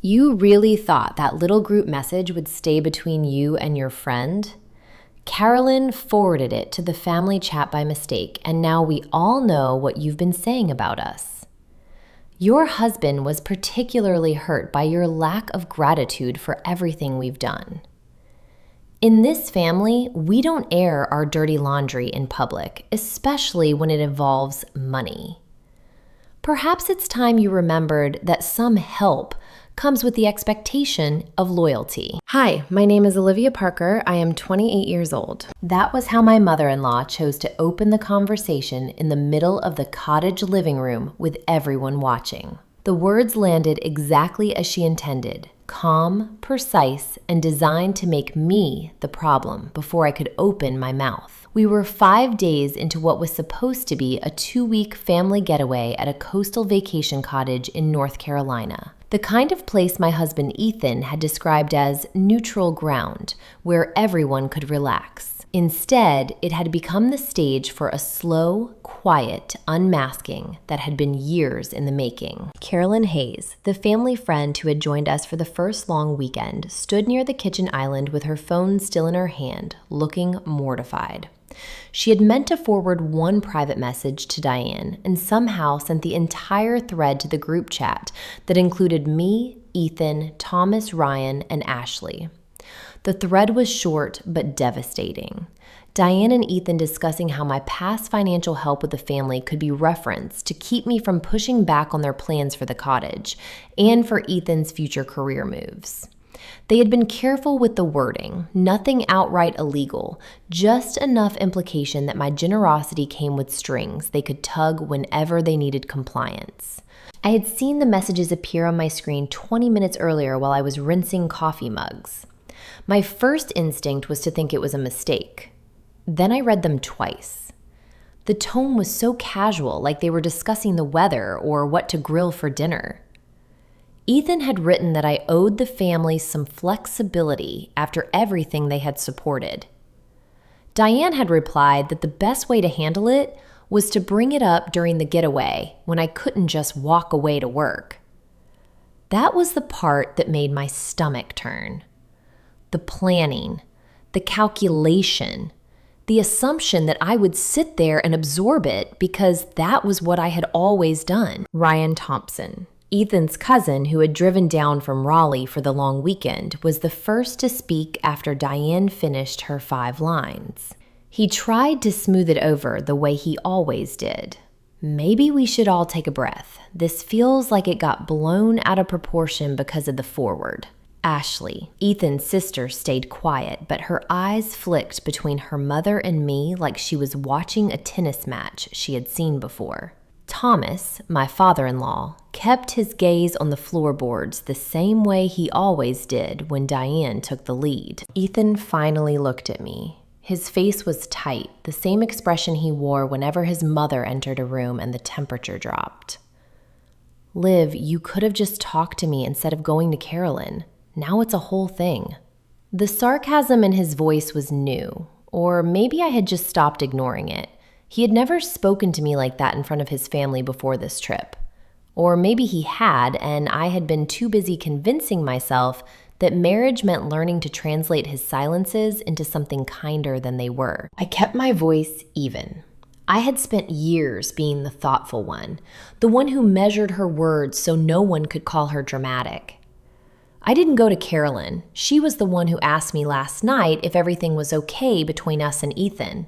You really thought that little group message would stay between you and your friend? Carolyn forwarded it to the family chat by mistake, and now we all know what you've been saying about us. Your husband was particularly hurt by your lack of gratitude for everything we've done. In this family, we don't air our dirty laundry in public, especially when it involves money. Perhaps it's time you remembered that some help comes with the expectation of loyalty. Hi, my name is Olivia Parker. I am 28 years old. That was how my mother-in-law chose to open the conversation in the middle of the cottage living room with everyone watching. The words landed exactly as she intended, calm, precise, and designed to make me the problem before I could open my mouth. We were 5 days into what was supposed to be a 2-week family getaway at a coastal vacation cottage in North Carolina. The kind of place my husband Ethan had described as neutral ground, where everyone could relax. Instead, it had become the stage for a slow, quiet unmasking that had been years in the making. Carolyn Hayes, the family friend who had joined us for the first long weekend, stood near the kitchen island with her phone still in her hand, looking mortified. She had meant to forward one private message to Diane and somehow sent the entire thread to the group chat that included me, Ethan, Thomas, Ryan, and Ashley. The thread was short but devastating. Diane and Ethan discussing how my past financial help with the family could be referenced to keep me from pushing back on their plans for the cottage and for Ethan's future career moves. They had been careful with the wording, nothing outright illegal, just enough implication that my generosity came with strings they could tug whenever they needed compliance. I had seen the messages appear on my screen 20 minutes earlier while I was rinsing coffee mugs. My first instinct was to think it was a mistake. Then I read them twice. The tone was so casual, like they were discussing the weather or what to grill for dinner. Ethan had written that I owed the family some flexibility after everything they had supported. Diane had replied that the best way to handle it was to bring it up during the getaway when I couldn't just walk away to work. That was the part that made my stomach turn. The planning, the calculation, the assumption that I would sit there and absorb it because that was what I had always done. Ryan Thompson, Ethan's cousin who had driven down from Raleigh for the long weekend, was the first to speak after Diane finished her 5 lines. He tried to smooth it over the way he always did. Maybe we should all take a breath. This feels like it got blown out of proportion because of the forward. Ashley, Ethan's sister, stayed quiet, but her eyes flicked between her mother and me like she was watching a tennis match she had seen before. Thomas, my father-in-law, kept his gaze on the floorboards the same way he always did when Diane took the lead. Ethan finally looked at me. His face was tight, the same expression he wore whenever his mother entered a room and the temperature dropped. Liv, you could have just talked to me instead of going to Carolyn. Now it's a whole thing. The sarcasm in his voice was new, or maybe I had just stopped ignoring it. He had never spoken to me like that in front of his family before this trip. Or maybe he had, and I had been too busy convincing myself that marriage meant learning to translate his silences into something kinder than they were. I kept my voice even. I had spent years being the thoughtful one, the one who measured her words so no one could call her dramatic. I didn't go to Carolyn. She was the one who asked me last night if everything was okay between us and Ethan.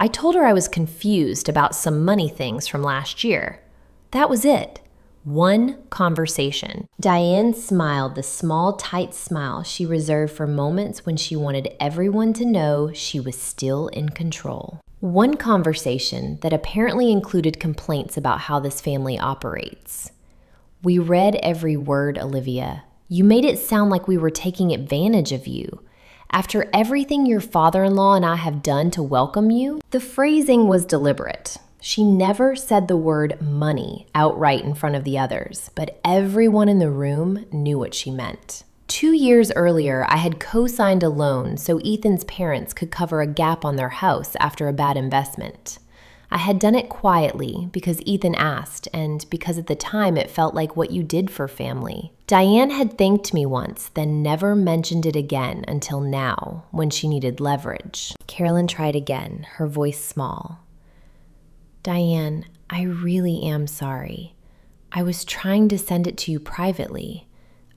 I told her I was confused about some money things from last year. That was it. One conversation. Diane smiled the small, tight smile she reserved for moments when she wanted everyone to know she was still in control. One conversation that apparently included complaints about how this family operates. We read every word, Olivia. You made it sound like we were taking advantage of you. After everything your father-in-law and I have done to welcome you, the phrasing was deliberate. She never said the word money outright in front of the others, but everyone in the room knew what she meant. 2 years earlier, I had co-signed a loan so Ethan's parents could cover a gap on their house after a bad investment. I had done it quietly because Ethan asked and because at the time it felt like what you did for family. Diane had thanked me once, then never mentioned it again until now, when she needed leverage. Carolyn tried again, her voice small. Diane, I really am sorry. I was trying to send it to you privately.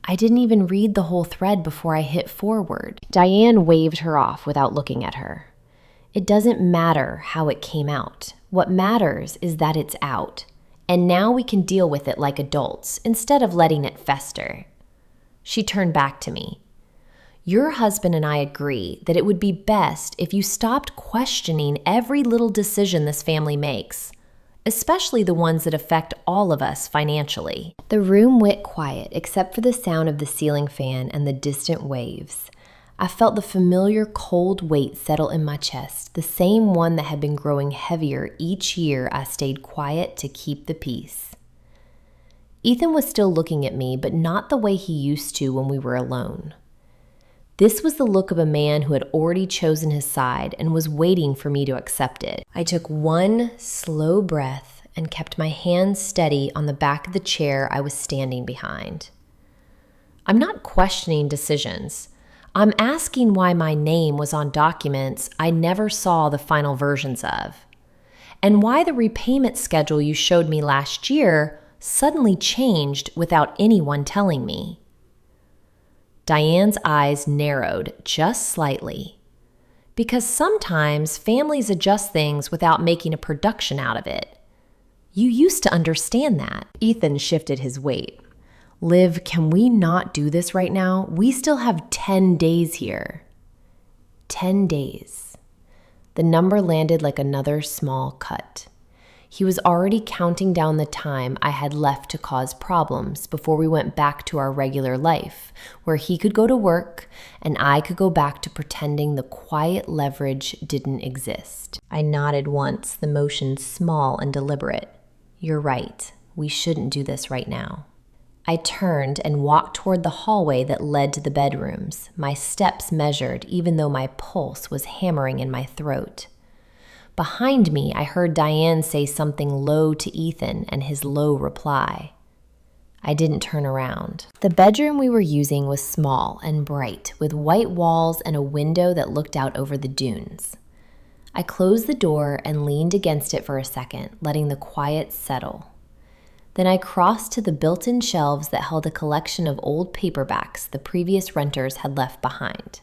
I didn't even read the whole thread before I hit forward. Diane waved her off without looking at her. It doesn't matter how it came out. What matters is that it's out. And now we can deal with it like adults instead of letting it fester. She turned back to me. Your husband and I agree that it would be best if you stopped questioning every little decision this family makes, especially the ones that affect all of us financially. The room went quiet except for the sound of the ceiling fan and the distant waves. I felt the familiar cold weight settle in my chest, the same one that had been growing heavier each year I stayed quiet to keep the peace. Ethan was still looking at me, but not the way he used to when we were alone. This was the look of a man who had already chosen his side and was waiting for me to accept it. I took one slow breath and kept my hands steady on the back of the chair I was standing behind. I'm not questioning decisions. I'm asking why my name was on documents I never saw the final versions of, and why the repayment schedule you showed me last year suddenly changed without anyone telling me. Diane's eyes narrowed just slightly, because sometimes families adjust things without making a production out of it. You used to understand that. Ethan shifted his weight. Liv, can we not do this right now? We still have 10 days here. 10 days. The number landed like another small cut. He was already counting down the time I had left to cause problems before we went back to our regular life, where he could go to work and I could go back to pretending the quiet leverage didn't exist. I nodded once, the motion small and deliberate. You're right. We shouldn't do this right now. I turned and walked toward the hallway that led to the bedrooms, my steps measured even though my pulse was hammering in my throat. Behind me, I heard Diane say something low to Ethan and his low reply. I didn't turn around. The bedroom we were using was small and bright, with white walls and a window that looked out over the dunes. I closed the door and leaned against it for a second, letting the quiet settle. Then I crossed to the built-in shelves that held a collection of old paperbacks the previous renters had left behind.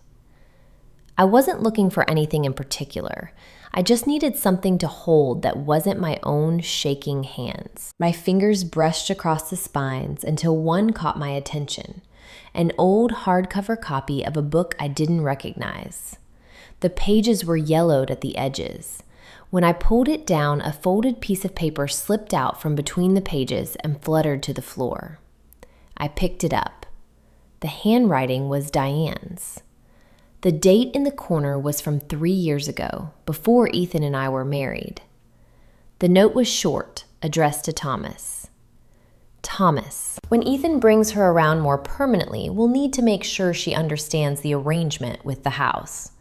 I wasn't looking for anything in particular. I just needed something to hold that wasn't my own shaking hands. My fingers brushed across the spines until one caught my attention, an old hardcover copy of a book I didn't recognize. The pages were yellowed at the edges. When I pulled it down, a folded piece of paper slipped out from between the pages and fluttered to the floor. I picked it up. The handwriting was Diane's. The date in the corner was from 3 years ago, before Ethan and I were married. The note was short, addressed to Thomas. Thomas, when Ethan brings her around more permanently, we'll need to make sure she understands the arrangement with the house.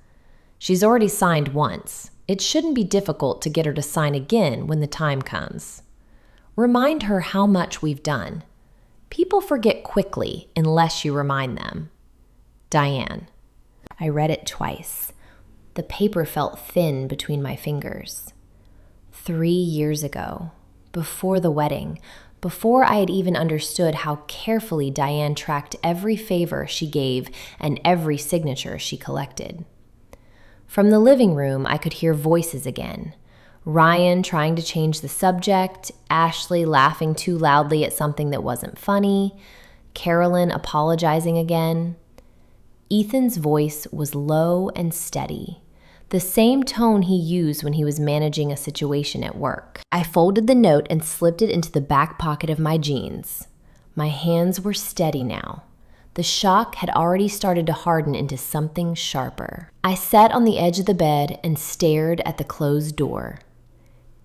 She's already signed once. It shouldn't be difficult to get her to sign again when the time comes. Remind her how much we've done. People forget quickly unless you remind them. Diane. I read it twice. The paper felt thin between my fingers. 3 years ago, before the wedding, before I had even understood how carefully Diane tracked every favor she gave and every signature she collected. From the living room, I could hear voices again. Ryan trying to change the subject, Ashley laughing too loudly at something that wasn't funny, Carolyn apologizing again. Ethan's voice was low and steady, the same tone he used when he was managing a situation at work. I folded the note and slipped it into the back pocket of my jeans. My hands were steady now. The shock had already started to harden into something sharper. I sat on the edge of the bed and stared at the closed door.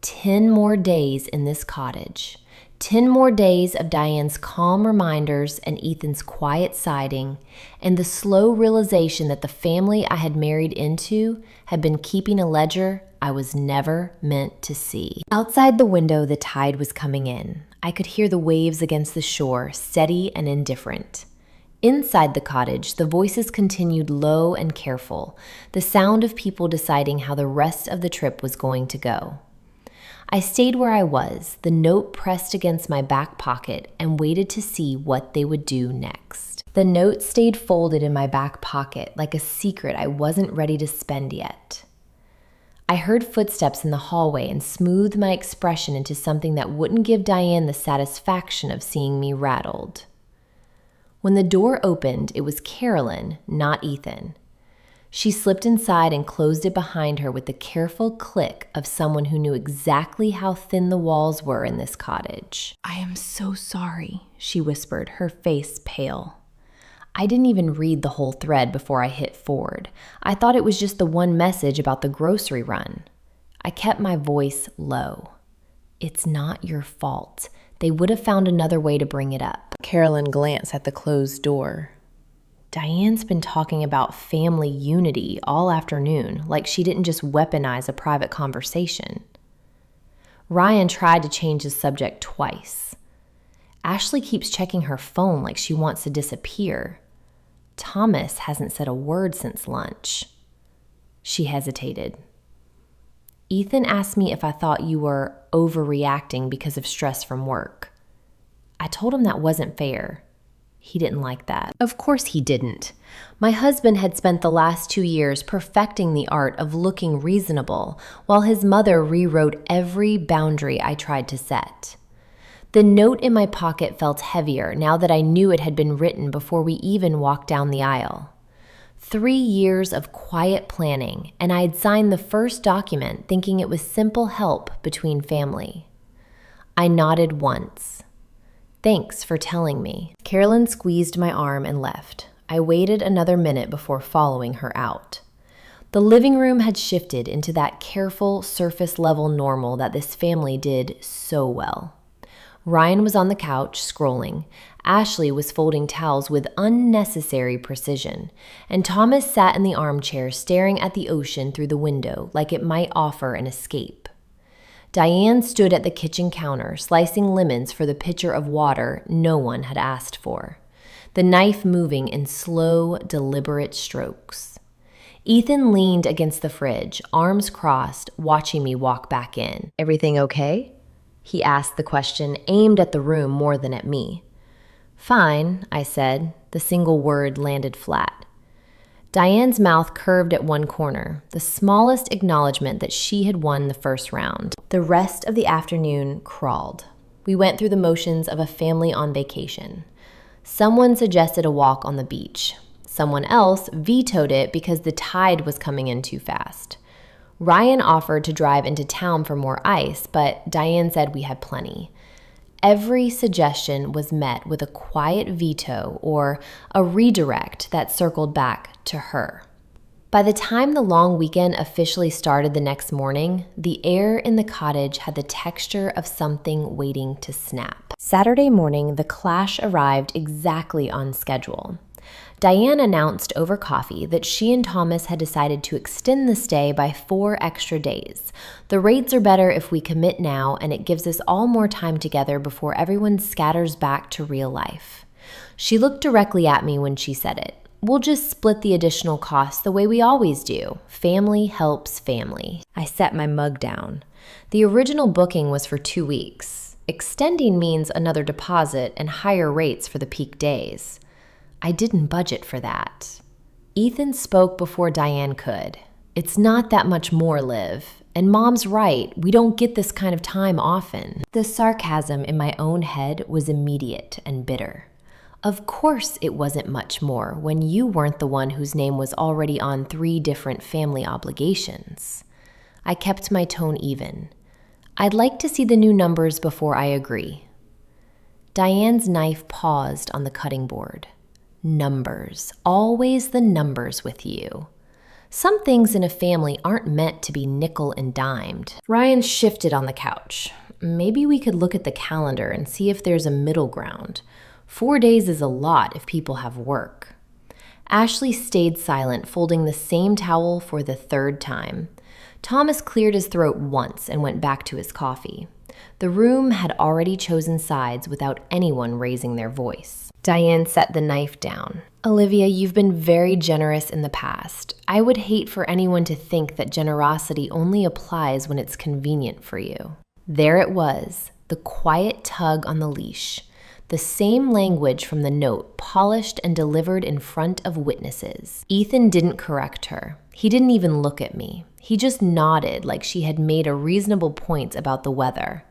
10 more days in this cottage. 10 more days of Diane's calm reminders and Ethan's quiet siding, and the slow realization that the family I had married into had been keeping a ledger I was never meant to see. Outside the window, the tide was coming in. I could hear the waves against the shore, steady and indifferent. Inside the cottage, the voices continued low and careful, the sound of people deciding how the rest of the trip was going to go. I stayed where I was, the note pressed against my back pocket, and waited to see what they would do next. The note stayed folded in my back pocket like a secret I wasn't ready to spend yet. I heard footsteps in the hallway and smoothed my expression into something that wouldn't give Diane the satisfaction of seeing me rattled. When the door opened, it was Carolyn, not Ethan. She slipped inside and closed it behind her with the careful click of someone who knew exactly how thin the walls were in this cottage. "I am so sorry," she whispered, her face pale. I didn't even read the whole thread before I hit forward. I thought it was just the one message about the grocery run. I kept my voice low. "It's not your fault. They would have found another way to bring it up." Carolyn glanced at the closed door. Diane's been talking about family unity all afternoon, like she didn't just weaponize a private conversation. Ryan tried to change the subject twice. Ashley keeps checking her phone like she wants to disappear. Thomas hasn't said a word since lunch. She hesitated. "Ethan asked me if I thought you were overreacting because of stress from work. I told him that wasn't fair. He didn't like that." Of course he didn't. My husband had spent the last 2 years perfecting the art of looking reasonable, while his mother rewrote every boundary I tried to set. The note in my pocket felt heavier now that I knew it had been written before we even walked down the aisle. 3 years of quiet planning, and I had signed the first document thinking it was simple help between family. I nodded once. "Thanks for telling me." Carolyn squeezed my arm and left. I waited another minute before following her out. The living room had shifted into that careful, surface-level normal that this family did so well. Ryan was on the couch, scrolling. Ashley was folding towels with unnecessary precision, and Thomas sat in the armchair staring at the ocean through the window like it might offer an escape. Diane stood at the kitchen counter, slicing lemons for the pitcher of water no one had asked for, the knife moving in slow, deliberate strokes. Ethan leaned against the fridge, arms crossed, watching me walk back in. "Everything okay?" He asked the question, aimed at the room more than at me. "Fine," I said. The single word landed flat. Diane's mouth curved at one corner, the smallest acknowledgement that she had won the first round. The rest of the afternoon crawled. We went through the motions of a family on vacation. Someone suggested a walk on the beach. Someone else vetoed it because the tide was coming in too fast. Ryan offered to drive into town for more ice, but Diane said we had plenty. Every suggestion was met with a quiet veto or a redirect that circled back to her. By the time the long weekend officially started the next morning, the air in the cottage had the texture of something waiting to snap. Saturday morning, the clash arrived exactly on schedule. Diane announced over coffee that she and Thomas had decided to extend the stay by 4 extra days. "The rates are better if we commit now, and it gives us all more time together before everyone scatters back to real life." She looked directly at me when she said it. "We'll just split the additional costs the way we always do. Family helps family." I set my mug down. The original booking was for 2 weeks. Extending means another deposit and higher rates for the peak days. I didn't budget for that. Ethan spoke before Diane could. "It's not that much more, Liv. And Mom's right, we don't get this kind of time often." The sarcasm in my own head was immediate and bitter. Of course it wasn't much more when you weren't the one whose name was already on 3 different family obligations. I kept my tone even. "I'd like to see the new numbers before I agree." Diane's knife paused on the cutting board. Numbers. Always the numbers with you. Some things in a family aren't meant to be nickel and dimed. Ryan shifted on the couch. "Maybe we could look at the calendar and see if there's a middle ground. 4 days is a lot if people have work." Ashley stayed silent, folding the same towel for the 3rd time. Thomas cleared his throat once and went back to his coffee. The room had already chosen sides without anyone raising their voice. Diane set the knife down. Olivia, you've been very generous in the past. I would hate for anyone to think that generosity only applies when it's convenient for you. There it was, the quiet tug on the leash. The same language from the note, polished and delivered in front of witnesses. Ethan didn't correct her. He didn't even look at me. He just nodded like she had made a reasonable point about the weather.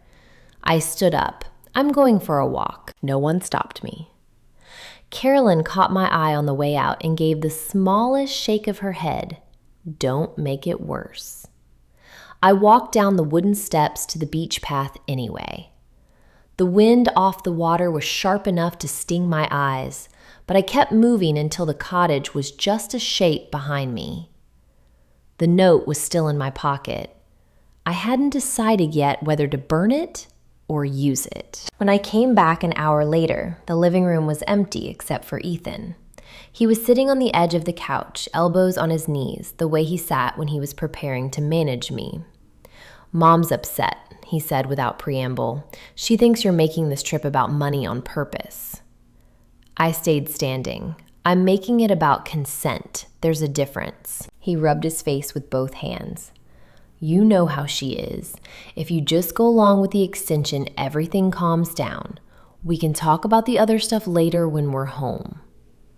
I stood up. I'm going for a walk. No one stopped me. Carolyn caught my eye on the way out and gave the smallest shake of her head. Don't make it worse. I walked down the wooden steps to the beach path anyway. The wind off the water was sharp enough to sting my eyes, but I kept moving until the cottage was just a shape behind me. The note was still in my pocket. I hadn't decided yet whether to burn it or use it. When I came back an hour later, the living room was empty except for Ethan. He was sitting on the edge of the couch, elbows on his knees, the way he sat when he was preparing to manage me. Mom's upset, he said without preamble. She thinks you're making this trip about money on purpose. I stayed standing. I'm making it about consent. There's a difference. He rubbed his face with both hands. You know how she is. If you just go along with the extension, everything calms down. We can talk about the other stuff later when we're home.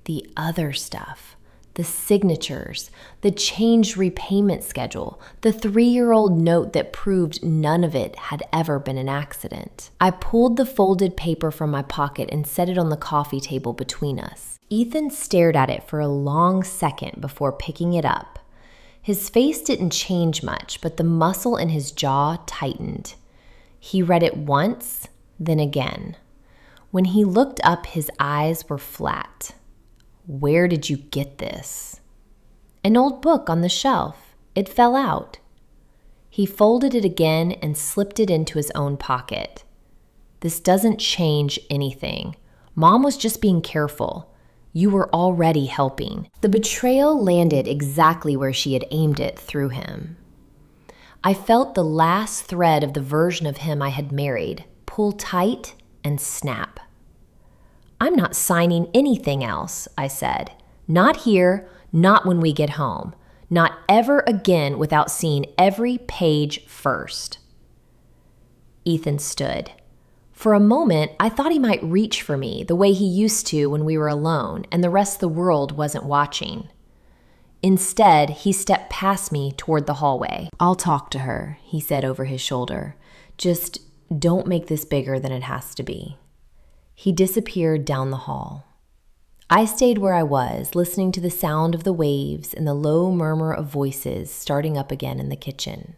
The other stuff. The signatures. The changed repayment schedule. The 3-year-old note that proved none of it had ever been an accident. I pulled the folded paper from my pocket and set it on the coffee table between us. Ethan stared at it for a long second before picking it up. His face didn't change much, but the muscle in his jaw tightened. He read it once, then again. When he looked up, his eyes were flat. Where did you get this? An old book on the shelf. It fell out. He folded it again and slipped it into his own pocket. This doesn't change anything. Mom was just being careful. You were already helping. The betrayal landed exactly where she had aimed it through him. I felt the last thread of the version of him I had married pull tight and snap. I'm not signing anything else, I said. Not here, not when we get home. Not ever again without seeing every page first. Ethan stood. For a moment, I thought he might reach for me the way he used to when we were alone and the rest of the world wasn't watching. Instead, he stepped past me toward the hallway. I'll talk to her, he said over his shoulder. Just don't make this bigger than it has to be. He disappeared down the hall. I stayed where I was, listening to the sound of the waves and the low murmur of voices starting up again in the kitchen.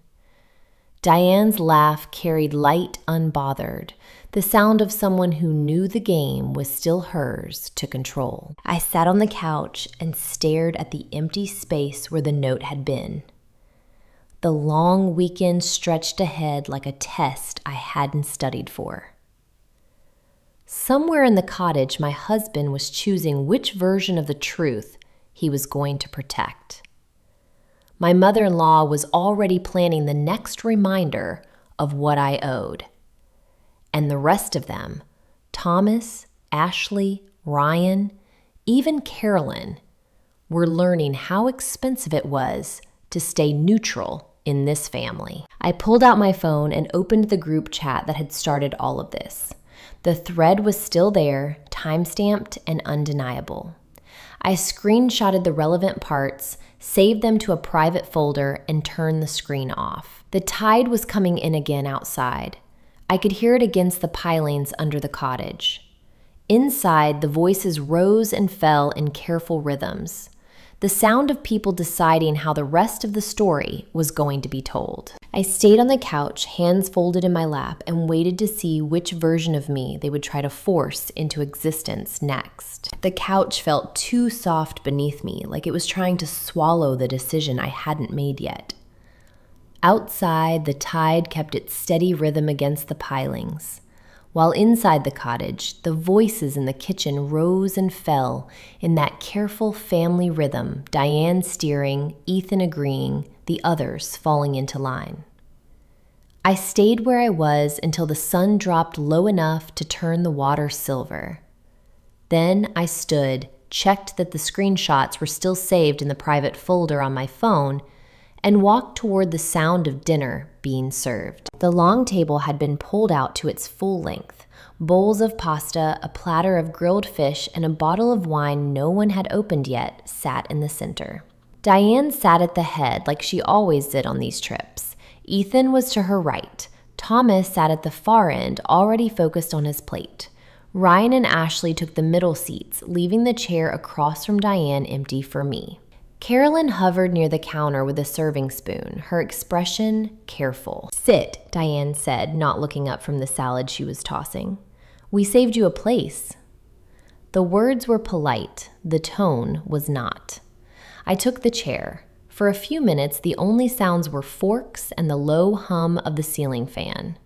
Diane's laugh carried light unbothered, the sound of someone who knew the game was still hers to control. I sat on the couch and stared at the empty space where the note had been. The long weekend stretched ahead like a test I hadn't studied for. Somewhere in the cottage, my husband was choosing which version of the truth he was going to protect. My mother-in-law was already planning the next reminder of what I owed. And the rest of them, Thomas, Ashley, Ryan, even Carolyn, were learning how expensive it was to stay neutral in this family. I pulled out my phone and opened the group chat that had started all of this. The thread was still there, time-stamped and undeniable. I screenshotted the relevant parts, saved them to a private folder, and turned the screen off. The tide was coming in again outside. I could hear it against the pilings under the cottage. Inside, the voices rose and fell in careful rhythms. The sound of people deciding how the rest of the story was going to be told. I stayed on the couch, hands folded in my lap, and waited to see which version of me they would try to force into existence next. The couch felt too soft beneath me, like it was trying to swallow the decision I hadn't made yet. Outside, the tide kept its steady rhythm against the pilings, while inside the cottage, the voices in the kitchen rose and fell in that careful family rhythm, Diane steering, Ethan agreeing, the others falling into line. I stayed where I was until the sun dropped low enough to turn the water silver. Then I stood, checked that the screenshots were still saved in the private folder on my phone, and walked toward the sound of dinner being served. The long table had been pulled out to its full length. Bowls of pasta, a platter of grilled fish, and a bottle of wine no one had opened yet sat in the center. Diane sat at the head like she always did on these trips. Ethan was to her right. Thomas sat at the far end, already focused on his plate. Ryan and Ashley took the middle seats, leaving the chair across from Diane empty for me. Carolyn hovered near the counter with a serving spoon, her expression careful. "Sit," Diane said, not looking up from the salad she was tossing. "We saved you a place." The words were polite, the tone was not. I took the chair. For a few minutes, the only sounds were forks and the low hum of the ceiling fan.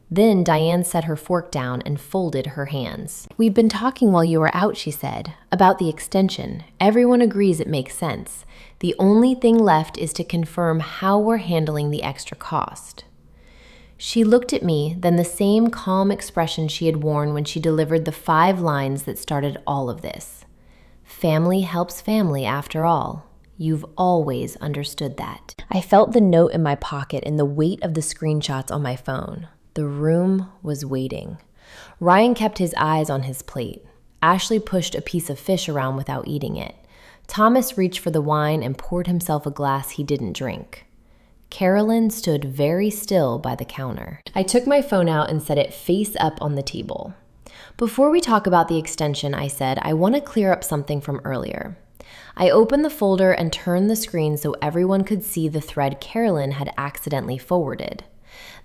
Then Diane set her fork down and folded her hands. "We've been talking while you were out," she said, "about the extension. Everyone agrees it makes sense. The only thing left is to confirm how we're handling the extra cost." She looked at me, then the same calm expression she had worn when she delivered the 5 lines that started all of this. Family helps family after all. You've always understood that. I felt the note in my pocket and the weight of the screenshots on my phone. The room was waiting. Ryan kept his eyes on his plate. Ashley pushed a piece of fish around without eating it. Thomas reached for the wine and poured himself a glass he didn't drink. Carolyn stood very still by the counter. I took my phone out and set it face up on the table. "Before we talk about the extension," I said, "I want to clear up something from earlier." I opened the folder and turned the screen so everyone could see the thread Carolyn had accidentally forwarded.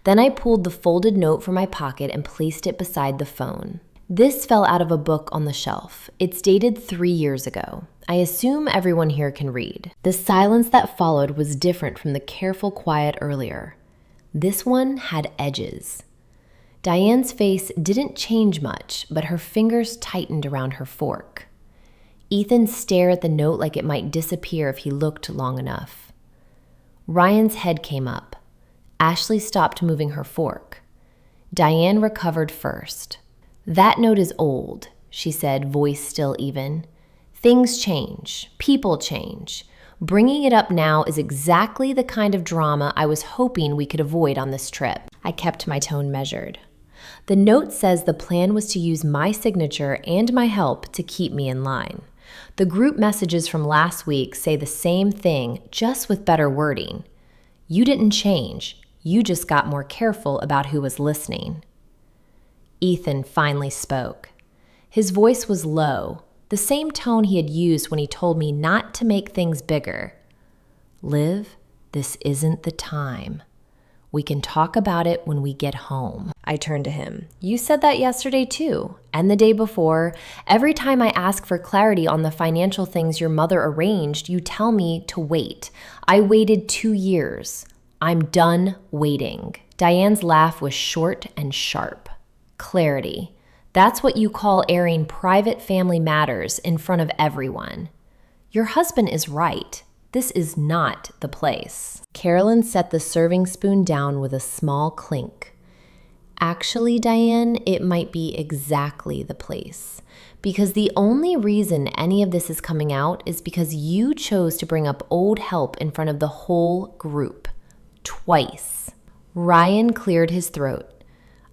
Then I pulled the folded note from my pocket and placed it beside the phone. This fell out of a book on the shelf. It's dated 3 years ago. I assume everyone here can read. The silence that followed was different from the careful quiet earlier. This one had edges. Diane's face didn't change much, but her fingers tightened around her fork. Ethan stared at the note like it might disappear if he looked long enough. Ryan's head came up. Ashley stopped moving her fork. Diane recovered first. "That note is old," she said, voice still even. "Things change. People change. Bringing it up now is exactly the kind of drama I was hoping we could avoid on this trip." I kept my tone measured. "The note says the plan was to use my signature and my help to keep me in line. The group messages from last week say the same thing, just with better wording. You didn't change. You just got more careful about who was listening." Ethan finally spoke. His voice was low, the same tone he had used when he told me not to make things bigger. "Liv, this isn't the time. We can talk about it when we get home." I turned to him. "You said that yesterday too, and the day before. Every time I ask for clarity on the financial things your mother arranged, you tell me to wait. I waited 2 years. I'm done waiting." Diane's laugh was short and sharp. "Clarity. That's what you call airing private family matters in front of everyone. Your husband is right. This is not the place." Carolyn set the serving spoon down with a small clink. "Actually, Diane, it might be exactly the place. Because the only reason any of this is coming out is because you chose to bring up old help in front of the whole group. Twice." Ryan cleared his throat.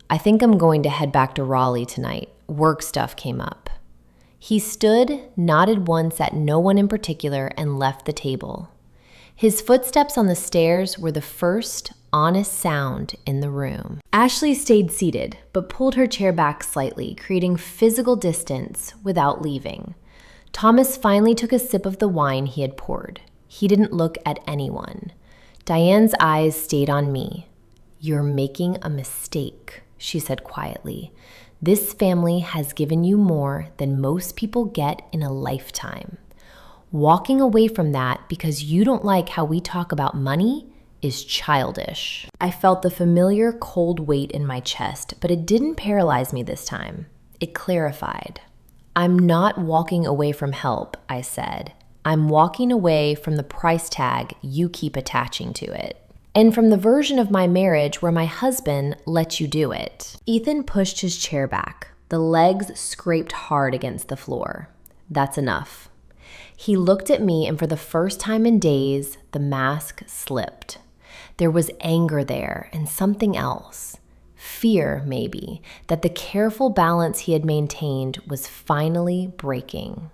"I think I'm going to head back to Raleigh tonight. Work stuff came up." He stood, nodded once at no one in particular, and left the table. His footsteps on the stairs were the first honest sound in the room. Ashley stayed seated, but pulled her chair back slightly, creating physical distance without leaving. Thomas finally took a sip of the wine he had poured. He didn't look at anyone. Diane's eyes stayed on me. "You're making a mistake," she said quietly. "This family has given you more than most people get in a lifetime. Walking away from that because you don't like how we talk about money is childish." I felt the familiar cold weight in my chest, but it didn't paralyze me this time. It clarified. "I'm not walking away from help," I said. "I'm walking away from the price tag you keep attaching to it." and from the version of my marriage where my husband lets you do it. Ethan pushed his chair back. The legs scraped hard against the floor. That's enough. He looked at me, and for the first time in days, the mask slipped. There was anger there and something else. Fear, maybe, that the careful balance he had maintained was finally breaking.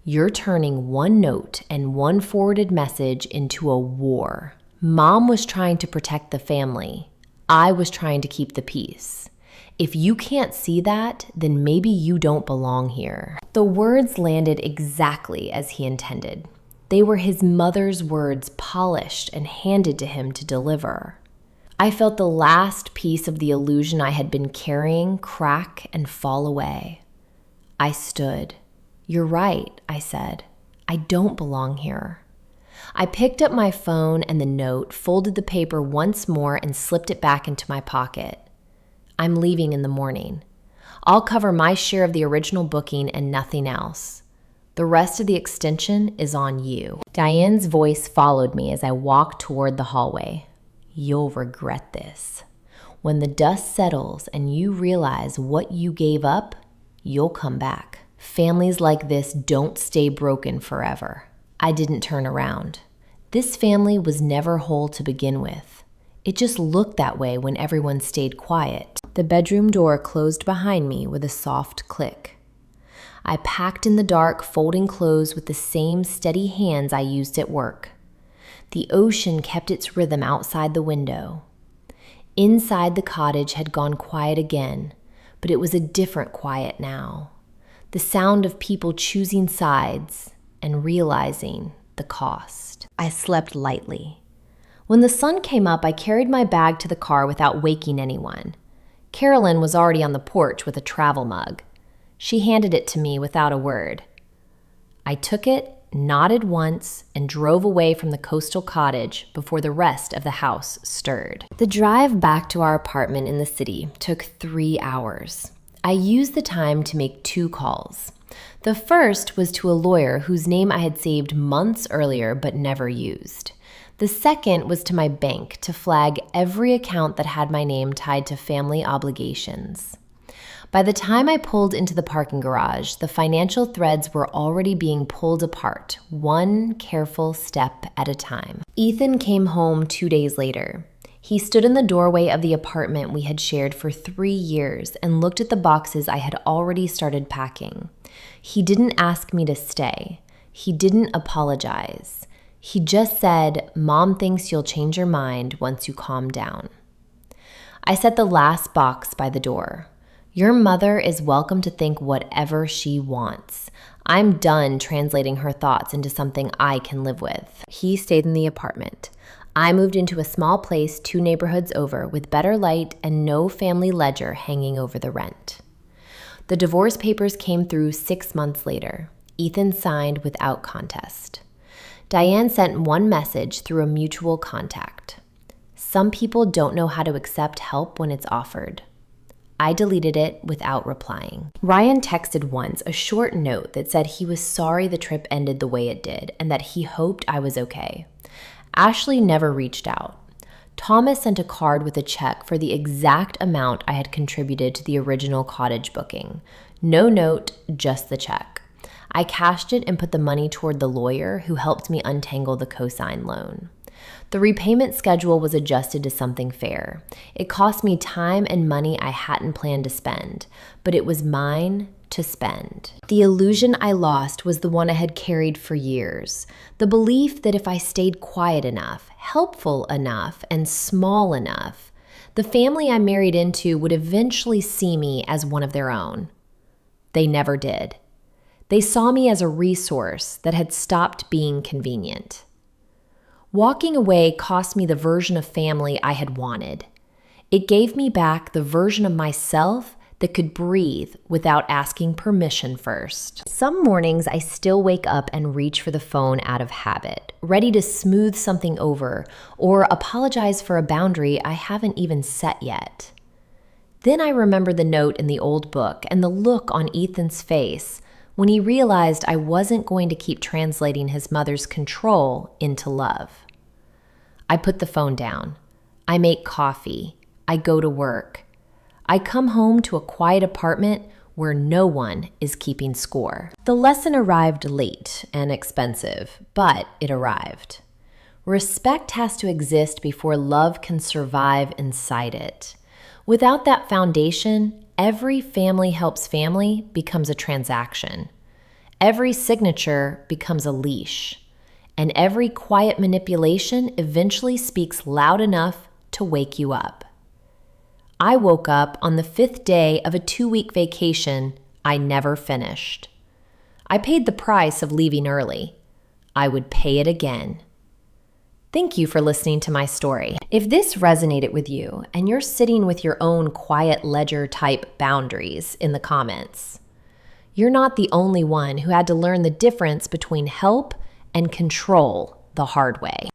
You're turning one note and one forwarded message into a war. Mom was trying to protect the family. I was trying to keep the peace. If you can't see that, then maybe you don't belong here. The words landed exactly as he intended. They were his mother's words, polished and handed to him to deliver. I felt the last piece of the illusion I had been carrying crack and fall away. I stood. You're right, I said. I don't belong here. I picked up my phone and the note, folded the paper once more, and slipped it back into my pocket. I'm leaving in the morning. I'll cover my share of the original booking and nothing else. The rest of the extension is on you. Diane's voice followed me as I walked toward the hallway. You'll regret this. When the dust settles and you realize what you gave up, you'll come back. Families like this don't stay broken forever. I didn't turn around. This family was never whole to begin with. It just looked that way when everyone stayed quiet. The bedroom door closed behind me with a soft click. I packed in the dark, folding clothes with the same steady hands I used at work. The ocean kept its rhythm outside the window. Inside the cottage had gone quiet again, but it was a different quiet now. The sound of people choosing sides and realizing the cost. I slept lightly. When the sun came up, I carried my bag to the car without waking anyone. Carolyn was already on the porch with a travel mug. She handed it to me without a word. I took it, nodded once, and drove away from the coastal cottage before the rest of the house stirred. The drive back to our apartment in the city took 3 hours. I used the time to make 2 calls. The first was to a lawyer whose name I had saved months earlier but never used. The second was to my bank to flag every account that had my name tied to family obligations. By the time I pulled into the parking garage, the financial threads were already being pulled apart, one careful step at a time. Ethan came home 2 days later. He stood in the doorway of the apartment we had shared for 3 years and looked at the boxes I had already started packing. He didn't ask me to stay. He didn't apologize. He just said, "Mom thinks you'll change your mind once you calm down." I set the last box by the door. Your mother is welcome to think whatever she wants. I'm done translating her thoughts into something I can live with. He stayed in the apartment. I moved into a small place 2 neighborhoods over with better light and no family ledger hanging over the rent. The divorce papers came through 6 months later. Ethan signed without contest. Diane sent one message through a mutual contact. Some people don't know how to accept help when it's offered. I deleted it without replying. Ryan texted once a short note that said he was sorry the trip ended the way it did and that he hoped I was okay. Ashley never reached out. Thomas sent a card with a check for the exact amount I had contributed to the original cottage booking. No note, just the check. I cashed it and put the money toward the lawyer who helped me untangle the cosign loan. The repayment schedule was adjusted to something fair. It cost me time and money I hadn't planned to spend, but it was mine to spend. The illusion I lost was the one I had carried for years. The belief that if I stayed quiet enough, helpful enough, and small enough, the family I married into would eventually see me as one of their own. They never did. They saw me as a resource that had stopped being convenient. Walking away cost me the version of family I had wanted. It gave me back the version of myself that could breathe without asking permission first. Some mornings I still wake up and reach for the phone out of habit, ready to smooth something over or apologize for a boundary I haven't even set yet. Then I remember the note in the old book and the look on Ethan's face when he realized I wasn't going to keep translating his mother's control into love. I put the phone down. I make coffee. I go to work. I come home to a quiet apartment where no one is keeping score. The lesson arrived late and expensive, but it arrived. Respect has to exist before love can survive inside it. Without that foundation, every family helps family becomes a transaction. Every signature becomes a leash. And every quiet manipulation eventually speaks loud enough to wake you up. I woke up on the 5th day of a 2-week vacation I never finished. I paid the price of leaving early. I would pay it again. Thank you for listening to my story. If this resonated with you and you're sitting with your own quiet ledger type boundaries in the comments, you're not the only one who had to learn the difference between help and control the hard way.